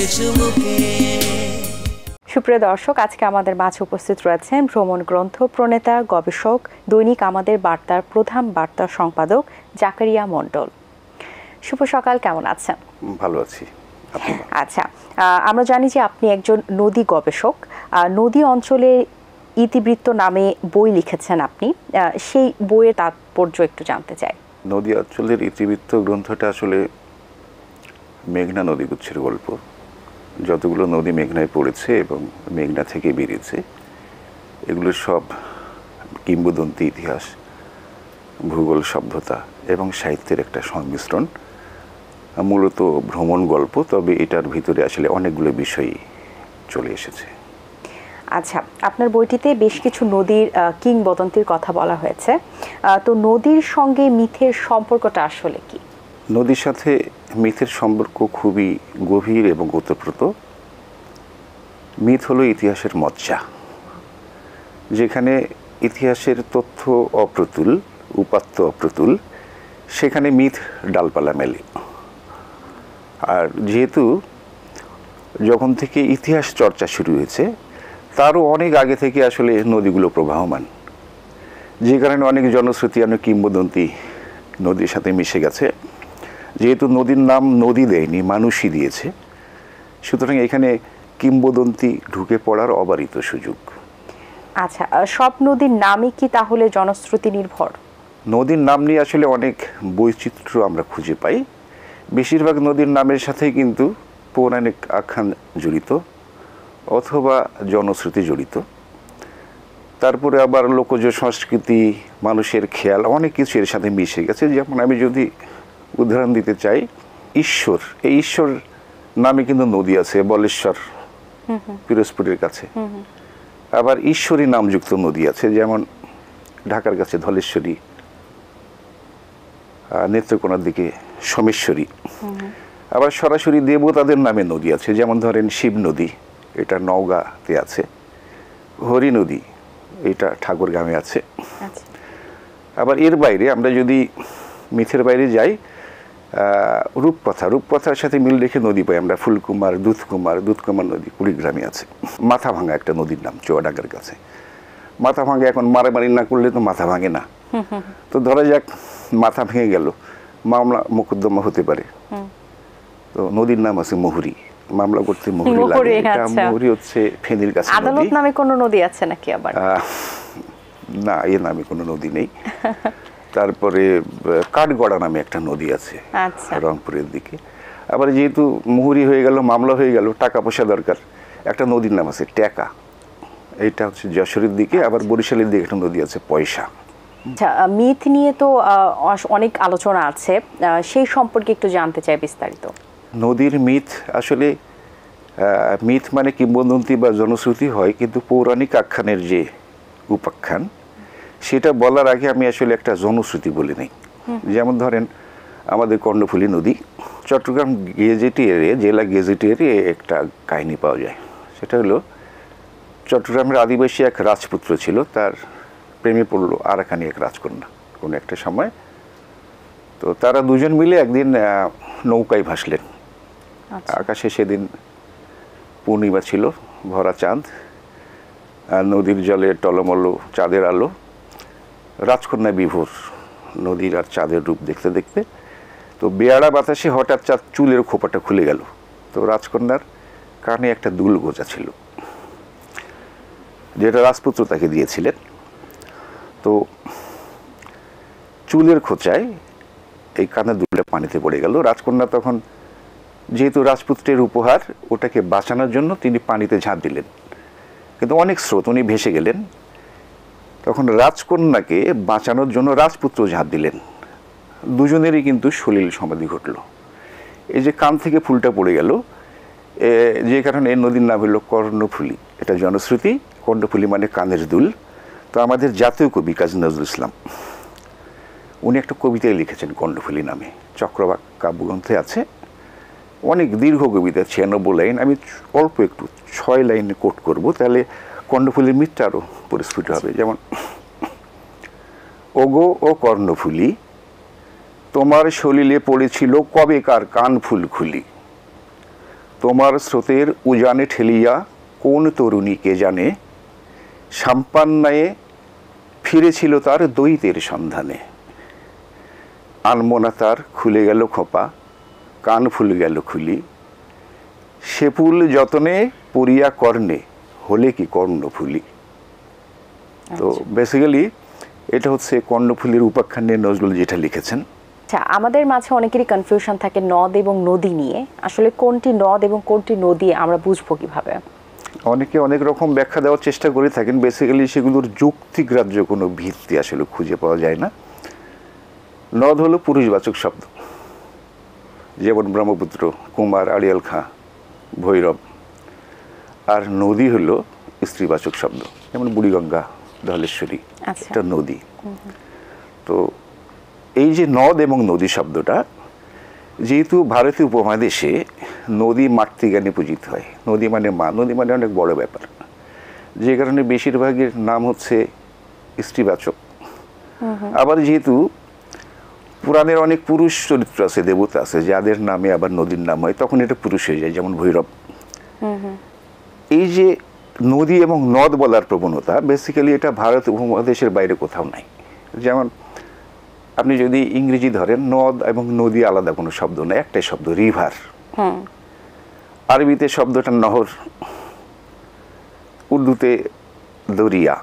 বাতাসের চুমুকে। সুপ্রিয় দর্শক, আজকে আমাদের মাঝে উপস্থিত রয়েছেন ভ্রমণ গ্রন্থ প্রণেতা, গবেষক, দৈনিক আমাদের বার্তার প্রধান বার্তা সম্পাদক জাকারিয়া মণ্ডল। শুভ সকাল, কেমন আছেন? ভালো আছি। আচ্ছা, আমরা জানি যে আপনি একজন নদী গবেষক, নদী অঞ্চলের ইতিবৃত্ত নামে বই লিখেছেন আপনি, সেই বইয়ের তাৎপর্য একটু জানতে চাই। নদী অঞ্চলের ইতিবৃত্ত গ্রন্থটা আসলে মেঘনা নদীগুচ্ছের গল্প। যতগুলো নদী মেঘনায় পড়েছে এবং মেঘনা থেকে বেরিয়েছে, এগুলো সব কিংবদন্তি ইতিহাস, ভূগোল, সভ্যতা এবং সাহিত্যের একটা সংমিশ্রণ। মূলত ভ্রমণ গল্প, তবে এটার ভিতরে আসলে অনেকগুলো বিষয়ই চলে এসেছে। আচ্ছা, আপনার বইটিতে বেশ কিছু নদীর কিংবদন্তির কথা বলা হয়েছে, তো নদীর সঙ্গে মিথের সম্পর্কটা আসলে কি? নদীর সাথে মিথের সম্পর্ক খুবই গভীর এবং ওতপ্রোত। মিথ হলো ইতিহাসের মজ্জা, যেখানে ইতিহাসের তথ্য অপ্রতুল, উপাত্ত অপ্রতুল, সেখানে মিথ ডালপালা মেলে। আর যেহেতু যখন থেকে ইতিহাস চর্চা শুরু হয়েছে, তারও অনেক আগে থেকে আসলে নদীগুলো প্রবাহমান, যে কারণে অনেক জনশ্রুতি, অনেক কিংবদন্তি নদীর সাথে মিশে গেছে। যেহেতু নদীর নাম নদী দেয়নি, মানুষই দিয়েছে, সুতরাং এখানে কিংবদন্তি ঢুকে পড়ার অবারিত সুযোগ। আচ্ছা, সব নদীর নামই কি তাহলে জনশ্রুতি নির্ভর? নদীর নাম নিয়ে আসলে অনেক বৈচিত্র্য আমরা খুঁজে পাই। বেশিরভাগ নদীর নামের সাথে কিন্তু পৌরাণিক আখ্যান জড়িত অথবা জনশ্রুতি জড়িত। তারপরে আবার লোকজ সংস্কৃতি, মানুষের খেয়াল, অনেক কিছু এর সাথে মিশে গেছে। যেমন আমি যদি উদাহরণ দিতে চাই, ঈশ্বর, এই ঈশ্বর নামে কিন্তু নদী আছে, বলেশ্বর পিরোজপুরের কাছে। আবার ঈশ্বরী নামযুক্ত নদী আছে, যেমন ঢাকার কাছে ধলেশ্বরী, নেত্রকোনার দিকে সোমেশ্বরী। আবার সরাসরি দেবতাদের নামে নদী আছে, যেমন ধরেন শিব নদী, এটা নওগাঁতে আছে। হরি নদী, এটা ঠাকুরগাঁওয়ে আছে। আবার এর বাইরে আমরা যদি মিথের বাইরে যাই, রূপকথার সাথে মিল রেখে নদী পাই আমরা। ফুলকুমার, দুধকুমার নদী কুড়িগ্রামে আছে। মাথাভাঙা একটা নদীর নাম, চুয়াডাঙ্গার কাছে। মাথাভাঙা এখন মারামারি না করলে তো মাথা ভাঙে না। তো ধরা যাক মাথা ভেঙে গেল, মামলা মোকদ্দমা হতে পারে। তো নদীর নাম আছে মুহুরী, মামলা করতে মুহুরী লাগে। এটা মুহুরী হচ্ছে ফেনীর কাছে। আদালত নামে কোনো নদী আছে নাকি? আবার না, এর নামে কোনো নদী নেই। তারপরে কাঠগড়া নামে একটা নদী আছে রংপুরের দিকে। আবার যেহেতু মুহুরী হয়ে গেল, মামলা হয়ে গেল, টাকা পয়সা দরকার, একটা নদীর নাম আছে টেকা, এটা হচ্ছে যশোরের দিকে। আবার বরিশালের দিকে একটা নদী আছে পয়সা। মিথ নিয়ে তো অনেক আলোচনা আছে, সেই সম্পর্কে একটু জানতে চাই বিস্তারিত। নদীর মিথ আসলে, মিথ মানে কিংবদন্তি বা জনশ্রুতি হয়, কিন্তু পৌরাণিক আখ্যানের যে উপাখ্যান, সেটা বলার আগে আমি আসলে একটা জনশ্রুতি বলে নেই। যেমন ধরেন আমাদের কর্ণফুলী নদী, চট্টগ্রাম গেজেটিয়ারে, জেলা গেজেটিয়ারে একটা কাহিনী পাওয়া যায়। সেটা হলো চট্টগ্রামের আদিবাসী এক রাজপুত্র ছিল, তার প্রেমে পড়লো আরাকানি এক রাজকন্যা কোনো একটা সময়। তো তারা দুজন মিলে একদিন নৌকায় ভাসলেন। আকাশে সেদিন পূর্ণিমা ছিল, ভরা চাঁদ, নদীর জলে টলমল চাঁদের আলো। রাজকন্যা বিভোর নদীর আর চাঁদের রূপ দেখতে দেখতে। তো বেয়াড়া বাতাসে হঠাৎ চাঁদ চুলের খোপাটা খুলে গেল। তো রাজকন্যার কানে একটা দুল গোজা ছিল, যেটা রাজপুত্র তাকে দিয়েছিলেন। তো চুলের খোঁচায় এই কানের দুলটা পানিতে পড়ে গেল। রাজকন্যা তখন, যেহেতু রাজপুত্রের উপহার, ওটাকে বাঁচানোর জন্য তিনি পানিতে ঝাঁপ দিলেন, কিন্তু অনেক স্রোত, উনি ভেসে গেলেন। তখন রাজকন্যাকে বাঁচানোর জন্য রাজপুত্র ঝাঁপ দিলেন। দুজনেরই কিন্তু সলিল সমাধি ঘটল। এই যে কান থেকে ফুলটা পড়ে গেল, যে কারণে এই নদীর নাম হলো কর্ণফুলী। এটা জনশ্রুতি, কর্ণফুলী মানে কানের দুল। তো আমাদের জাতীয় কবি কাজী নজরুল ইসলাম, উনি একটা কবিতায় লিখেছেন কর্ণফুলী নামে, চক্রবাক কাব্যগ্রন্থে আছে। অনেক দীর্ঘ কবিতা, 96 লাইন। আমি অল্প একটু 6 লাইনে কোট করব, তাহলে কর্ণফুলীর মিথটা আরও পরিস্ফুট হবে। যেমন, ওগো ও কর্ণফুলী, তোমার সলিলে পড়েছিল কবেকার কান ফুল খুলি, তোমার স্রোতের উজানে ঠেলিয়া কোন তরুণী কে জানে, সাম্পান্নায়ে ফিরেছিল তার দৈতের সন্ধানে। আনমনা তার খুলে গেল খোপা, কান ফুল গেল খুলি, সে ফুল যতনে পরিয়া কর্ণে, হলে কি কর্ণফুলি। তো বেসিক্যালি এটা হচ্ছে কর্ণফুলির উপাখ্যানে নজরুল যেটা লিখেছেন। আচ্ছা, আমাদের মাঝে অনেকেরই কনফিউশন থাকে নদ এবং নদী নিয়ে। আসলে কোনটি নদ এবং কোনটি নদী আমরা বুঝবো কিভাবে? অনেকে অনেক রকম ব্যাখ্যা দেওয়ার চেষ্টা করে থাকেন। বেসিক্যালি সেগুলোর যুক্তিগ্রাহ্য কোনো ভিত্তি আসলে খুঁজে পাওয়া যায় না। নদ হলো পুরুষবাচক শব্দ, যেমন ব্রহ্মপুত্র, কুমার, আড়িয়াল খাঁ, ভৈরব। আর নদী হলো স্ত্রীবাচক শব্দ, যেমন বুড়িগঙ্গা, ধলেশ্বরী, এটা নদী। তো এই যে নদ এবং নদী শব্দটা, যেহেতু ভারতীয় উপমহাদেশে নদী মাতৃজ্ঞানে পূজিত হয়, নদী মানে মা, নদী মানে অনেক বড় ব্যাপার, যে কারণে বেশিরভাগের নাম হচ্ছে স্ত্রীবাচক। আবার যেহেতু পুরাণের অনেক পুরুষ চরিত্র আছে, দেবতা আছে, যাদের নামে আবার নদীর নাম হয়, তখন এটা পুরুষ হয়ে যায়, যেমন ভৈরব। এই যে নদী এবং নদ বলার প্রবণতা, বেসিক্যালি এটা ভারত উপমহাদেশের বাইরে কোথাও নাই। যেমন আপনি যদি ইংরেজি ধরেন, নদ এবং নদী আলাদা কোনো শব্দ না, একটাই শব্দ, রিভার। আরবিতে শব্দটা নহর, উর্দুতে দরিয়া।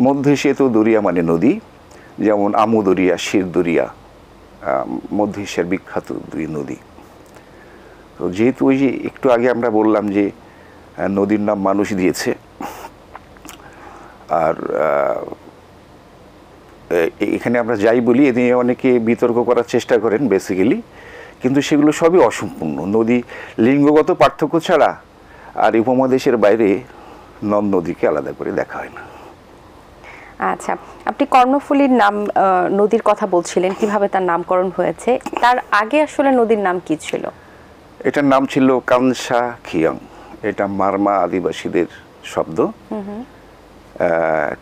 মধ্য এশিয়ায় তো দরিয়া মানে নদী, যেমন আমু দরিয়া, শির দরিয়া, মধ্য এশিয়ার বিখ্যাত দুই নদী। তো যেহেতু ওই যে একটু আগে আমরা বললাম যে নদীর নাম মানুষ দিয়েছে, আর এখানে আমরা যাই বলি, এ নিয়ে অনেকে বিতর্ক করার চেষ্টা করেন বেসিক্যালি, কিন্তু সেগুলো সবই অসম্পূর্ণ। নদী লিঙ্গগত পার্থক্য ছাড়া আর উপমহাদেশের বাইরে নদ নদীকে আলাদা করে দেখা হয় না। আচ্ছা, আপনি কর্ণফুলীর নাম, নদীর কথা বলছিলেন, কিভাবে তার নামকরণ হয়েছে। তার আগে আসলে নদীর নাম কি ছিল? এটার নাম ছিল কানসা খিয়ং। এটা মারমা আদিবাসীদের শব্দ।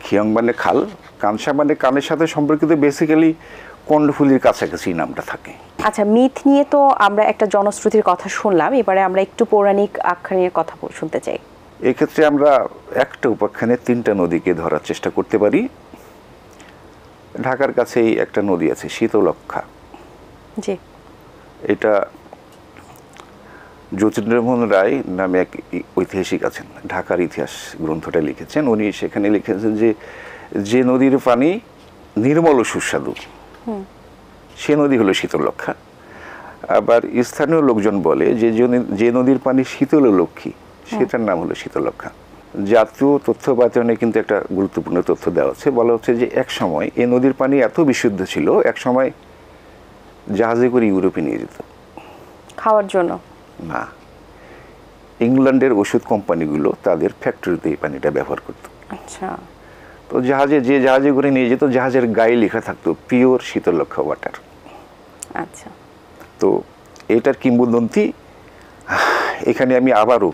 খিয়ং মানে খাল, কানসা মানে কানের সাথে সম্পর্কিত। বেসিক্যালি কর্ণফুলীর কাছাকাছি নামটা থাকে। আচ্ছা, মিথ নিয়ে তো আমরা একটা জনশ্রুতির কথা শুনলাম, এবারে আমরা একটু পৌরাণিক আখ্যানের কথা শুনতে চাই। এক্ষেত্রে আমরা একটা উপাখ্যানে তিনটা নদীকে ধরার চেষ্টা করতে পারি। ঢাকার কাছেই একটা নদী আছে, শীতলক্ষা। জি। এটা জ্যোতির্মোহন রায় নামে এক ঐতিহাসিক আছেন, ঢাকার ইতিহাস গ্রন্থটা লিখেছেন। উনি সেখানে লিখেছেন যে, যে নদীর পানি নির্মল ও সুস্বাদু, সে নদী হলো শীতলক্ষা। আবার স্থানীয় লোকজন বলে যে নদীর পানি শীতল ও লক্ষ্মী, সেটার নাম হলো শীতলক্ষা। জাতীয় তথ্য পাতানে কিন্তু একটা গুরুত্বপূর্ণ তথ্য দেওয়া আছে। বলা হচ্ছে যে এক সময় এই নদীর পানি এত বিশুদ্ধ ছিল, এক সময় জাহাজে করে ইউরোপে নিয়ে যেত খাওয়ার জন্য। না, ইংল্যান্ডের ওষুধ কোম্পানিগুলো তাদের ফ্যাক্টরিতে এই পানিটা ব্যবহার করত। আচ্ছা। তো জাহাজে করে নিয়ে যেত, জাহাজের গায়ে লেখা থাকতো পিওর শীতলক্ষা ওয়াটার। আচ্ছা। তো এটার কিংবদন্তি। এখানে আমি আবারও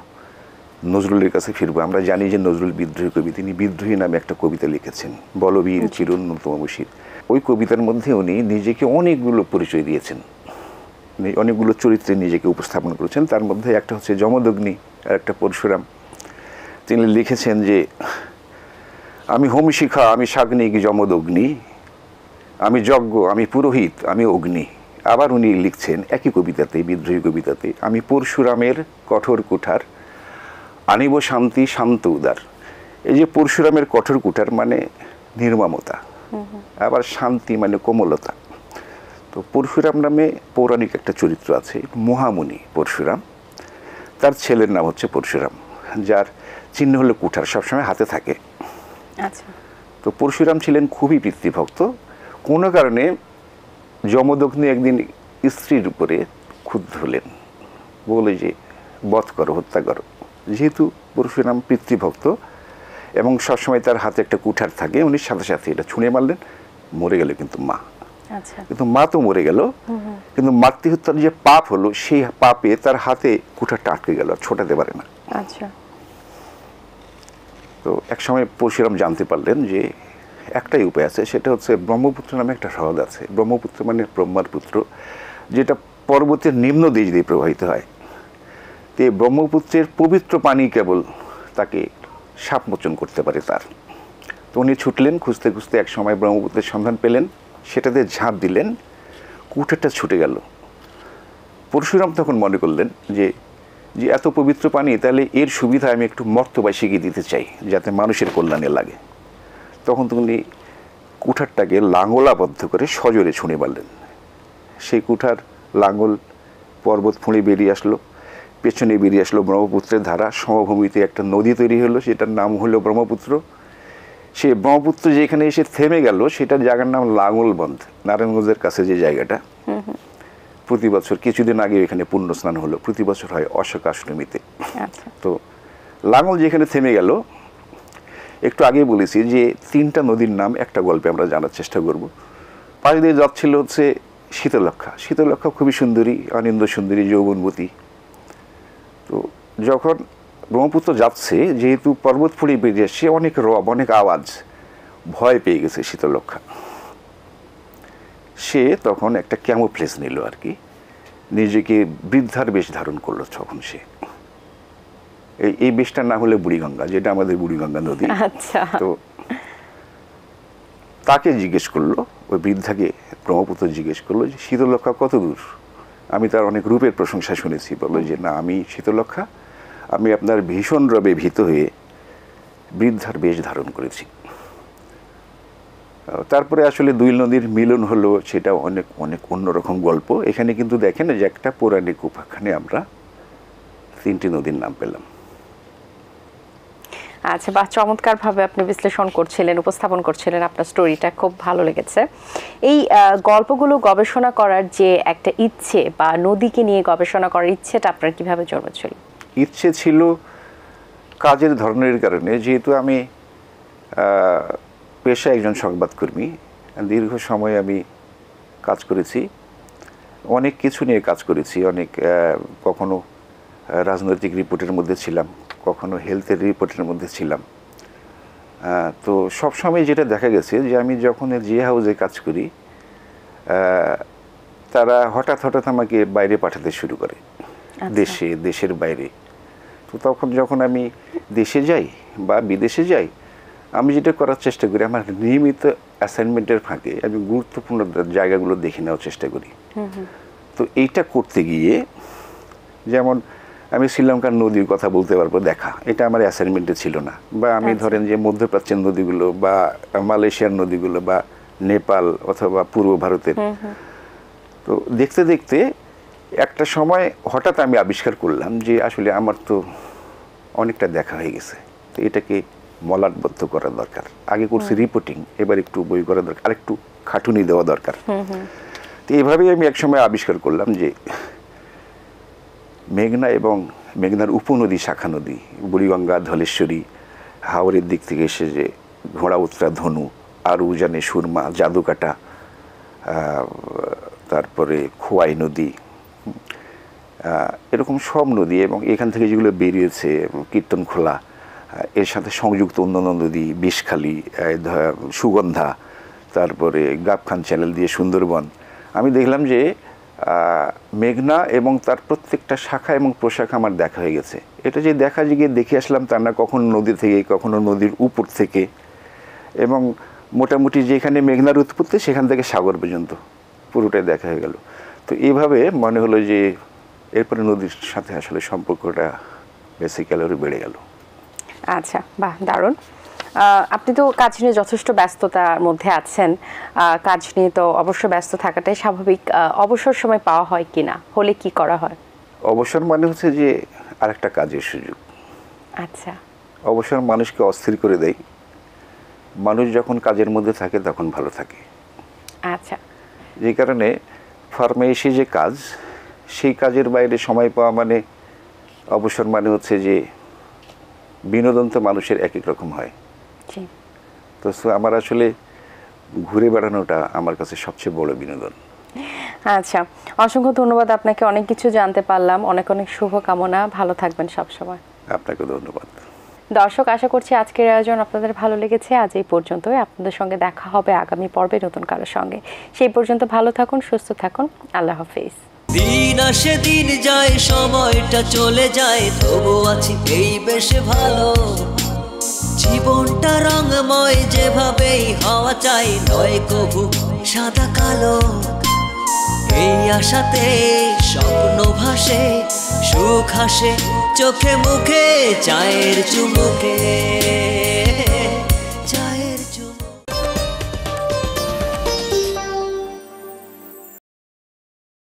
নজরুলের কাছে ফিরবো। আমরা জানি যে নজরুল বিদ্রোহী কবি, তিনি বিদ্রোহী নামে একটা কবিতা লিখেছেন, বলবীর চিরন্যতম বশীর। ওই কবিতার মধ্যে উনি নিজেকে অনেকগুলো পরিচয় দিয়েছেন, অনেকগুলো চরিত্রে নিজেকে উপস্থাপন করেছেন। তার মধ্যে একটা হচ্ছে যমদগ্নি, আর একটা পরশুরাম। তিনি লিখেছেন যে, আমি হোমশিখা, আমি শাগ্নিক যমদগ্নি, আমি যজ্ঞ, আমি পুরোহিত, আমি অগ্নি। আবার উনি লিখছেন একই কবিতাতে, বিদ্রোহী কবিতাতে, আমি পরশুরামের কঠোর কুঠার, আনিব শান্তি শান্ত উদার। এই যে পরশুরামের কঠোর কুঠার মানে নির্মমতা, আবার শান্তি মানে কোমলতা। তো পরশুরাম নামে পৌরাণিক একটা চরিত্র আছে, মহামুনি পরশুরাম। তার ছেলের নাম হচ্ছে পরশুরাম, যার চিহ্ন হলো কুঠার, সবসময় হাতে থাকে। আচ্ছা। তো পরশুরাম ছিলেন খুবই পিতৃভক্ত। কোনো কারণে যমদগ্নি একদিন স্ত্রীর উপরে ক্ষুব্ধ হলেন, বলে যে বধ করো, হত্যা করো। যেহেতু পরশুরাম পিতৃভক্ত এবং সবসময় তার হাতে একটা কুঠার থাকে, উনি সাথে সাথে এটা ছুঁড়ে মারলেন। মরে গেল কিন্তু মা। আচ্ছা। কিন্তু মা তো মরে গেল, কিন্তু মাতৃহত্যার যে পাপ হলো, সেই পাপে তার হাতে কুঠারটা আটকে গেল, ছোটাতে পারে না। আচ্ছা। তো এক সময় পরশুরাম জানতে পারলেন যে একটাই উপায় আছে, সেটা হচ্ছে ব্রহ্মপুত্র নামে একটা হ্রদ আছে। ব্রহ্মপুত্র মানে ব্রহ্মার পুত্র, যেটা পর্বতের নিম্ন দিক দিয়ে প্রবাহিত হয়। তে ব্রহ্মপুত্রের পবিত্র পানি কেবল তাকে সাপমোচন করতে পারে তার। তো উনি ছুটলেন, খুঁজতে খুঁজতে এক সময় ব্রহ্মপুত্রের সন্ধান পেলেন, সেটাতে ঝাঁপ দিলেন, কুঠারটা ছুটে গেল। পরশুরাম তখন মনে করলেন যে যে এত পবিত্র পানি, তাহলে এর সুবিধা আমি একটু মর্তবাসীকে দিতে চাই, যাতে মানুষের কল্যাণে লাগে। তখন তিনি কুঠারটাকে লাঙ্গলাবদ্ধ করে সজোরে ছুঁড়ে মারলেন। সেই কুঠার লাঙ্গল পর্বত ফুঁড়ে বেরিয়ে আসলো, পেছনে বেরিয়ে আসলো ব্রহ্মপুত্রের ধারা, সমভূমিতে একটা নদী তৈরি হলো, সেটার নাম হলো ব্রহ্মপুত্র। সে ব্রহ্মপুত্র যেখানে এসে থেমে গেল, সেটার জায়গার নাম লাঙ্গলবন্ধ, নারায়ণগঞ্জের কাছে যে জায়গাটা। প্রতি বছর, কিছুদিন আগে এখানে পুণ্য স্নান হলো, প্রতি বছর হয় অশোক অষ্টমীতে। তো লাঙ্গল যেখানে থেমে গেল, একটু আগে বলেছি যে 3টা নদীর নাম একটা গল্পে আমরা জানার চেষ্টা করব। পাশ দিয়ে যাচ্ছিল হচ্ছে শীতলক্ষা। শীতলক্ষা খুবই সুন্দরী, অনিন্দ সুন্দরী, যৌবনবতী। তো যখন ব্রহ্মপুত্র যাচ্ছে, যেহেতু পর্বত ফুঁড়ে বেরিয়ে আসছে, অনেক রব, অনেক আওয়াজ, ভয় পেয়ে গেছে শীতলক্ষা। সে তখন একটা ক্যামোফ্লেজ নিল আর কি, নিজেকে বৃদ্ধার বেশ ধারণ করলো তখন সে। এই বেশটার নাম হলো বুড়িগঙ্গা, যেটা আমাদের বুড়িগঙ্গা নদী। আচ্ছা। তো তাকে জিজ্ঞেস করলো, ওই বৃদ্ধাকে ব্রহ্মপুত্র জিজ্ঞেস করলো যে শীতলক্ষা কত দূর? আমি তার অনেক রূপের প্রশংসা শুনেছি। বললো যে না, আমি শীতলক্ষা, আমি আপনার ভীষণ রবে ভীত হয়ে বৃদ্ধার বেশ ধারণ করেছি। তারপরে আসলে 2 নদীর মিলন হলো, সেটা অনেক অনেক অন্যরকম গল্প। এখানে কিন্তু দেখেন যে একটা পৌরাণিক উপাখ্যানে আমরা 3টি নদীর নাম পেলাম। আচ্ছা, বা চমৎকারভাবে আপনি বিশ্লেষণ করছিলেন, উপস্থাপন করছিলেন, আপনার স্টোরিটা খুব ভালো লেগেছে। এই গল্পগুলো গবেষণা করার যে একটা ইচ্ছে বা নদীকে নিয়ে গবেষণা করার ইচ্ছেটা আপনার কিভাবে জন্মেছিল? ইচ্ছে ছিল কাজের ধরনের কারণে, যেহেতু আমি পেশায় একজন সংবাদকর্মী, দীর্ঘ সময় আমি কাজ করেছি, অনেক কিছু নিয়ে কাজ করেছি, অনেক কখনো রাজনৈতিক রিপোর্টের মধ্যে ছিলাম, কখনো হেলথের রিপোর্টের মধ্যে ছিলাম। তো সবসময় যেটা দেখা গেছে যে আমি যখন যে হাউসে কাজ করি, তারা হঠাৎ হঠাৎ আমাকে বাইরে পাঠাতে শুরু করে, দেশের বাইরে। তো তখন যখন আমি দেশে যাই বা বিদেশে যাই, আমি যেটা করার চেষ্টা করি, আমার নিয়মিত অ্যাসাইনমেন্টের ফাঁকে আমি গুরুত্বপূর্ণ জায়গাগুলো দেখে নেওয়ার চেষ্টা করি। তো এইটা করতে গিয়ে, যেমন আমি শ্রীলঙ্কার নদীর কথা বলতে পারবো দেখা, এটা আমার অ্যাসাইনমেন্টে ছিল না। বা আমি ধরেন যে মধ্যপ্রাচ্যের নদীগুলো বা মালয়েশিয়ার নদীগুলো বা নেপাল অথবা পূর্ব ভারতের। তো দেখতে দেখতে একটা সময় হঠাৎ আমি আবিষ্কার করলাম যে আসলে আমার তো অনেকটা দেখা হয়ে গেছে, তো এটাকে মলাটবদ্ধ করা দরকার। আগে করছি রিপোর্টিং, এবার একটু বই করা দরকার, আর একটু খাটুনি দেওয়া দরকার। তো এইভাবেই আমি একসময় আবিষ্কার করলাম যে মেঘনা এবং মেঘনার উপনদী, শাখা নদী, বুড়িগঙ্গা, ধলেশ্বরী, হাওরের দিক থেকে এসে যে ঘোড়া উত্তরা, ধনু, আর উজানে সুরমা, জাদুকাটা, তারপরে খোয়াই নদী, এরকম সব নদী, এবং এখান থেকে যেগুলো বেরিয়েছে কীর্তনখোলা, এর সাথে সংযুক্ত অন্যান্য নদী, বিষখালী, সুগন্ধা, তারপরে গাবখান চ্যানেল দিয়ে সুন্দরবন। আমি দেখলাম যে মেঘনা এবং তার প্রত্যেকটা শাখা এবং প্রশাখা আমার দেখা হয়ে গেছে। এটা যে দেখা গিয়ে দেখে আসলাম তা না, কখনো নদী থেকে, কখনো নদীর উপর থেকে, এবং মোটামুটি যেখানে মেঘনার উৎপত্তি সেখান থেকে সাগর পর্যন্ত পুরোটাই দেখা হয়ে গেল। তো এইভাবে মনে হলো যে এরপরে নদীর সাথে আসলে সম্পর্কটা বেসিক্যালি আরও বেড়ে গেল। আচ্ছা, বাহ, দারুণ। আপনি তো কাজ নিয়ে যথেষ্ট ব্যস্ততার মধ্যে আছেন, কাজ নিয়ে তো অবশ্যই ব্যস্ত থাকাটাই স্বাভাবিক। অবসর সময় পাওয়া হয় কিনা, হলে কি করা হয়? অবসর মানে হচ্ছে যে আরেকটা কাজের সুযোগ। আচ্ছা। অবসর মানুষকে অস্থির করে দেয়, মানুষ যখন কাজের মধ্যে থাকে তখন ভালো থাকে। আচ্ছা। যে কারণে ফার্মে এসে যে কাজ, সেই কাজের বাইরে সময় পাওয়া মানে অবসর মানে হচ্ছে যে বিনোদন তো মানুষের এক এক রকম হয়। তো আমার আসলে ঘুরে বেড়ানোটা আমার কাছে সবচেয়ে বড় বিনোদন। আচ্ছা, অসংখ্য ধন্যবাদ আপনাকে, অনেক কিছু জানতে পারলাম। অনেক অনেক শুভকামনা, ভালো থাকবেন সবসময়। আপনাকে ধন্যবাদ। দর্শক, আশা করছি আজকের আয়োজন আপনাদের ভালো লেগেছে। আজ এই পর্যন্তই। আপনাদের সঙ্গে দেখা হবে আগামী পর্বে নতুন কারোর সঙ্গে। সেই পর্যন্ত ভালো থাকুন, সুস্থ থাকুন। আল্লাহ হাফেজ। দিন আসে দিন যায়, সময়টা চলে যায়, তবু আছি এই বেশ ভালো। জীবনটা রঙময়, যেভাবেই হওয়া চাই, নয় কভু সাদা কালো। এই আশাতে স্বপ্ন ভাসে, সুখ হাসে চোখে মুখে, চায়ের চুমুকে।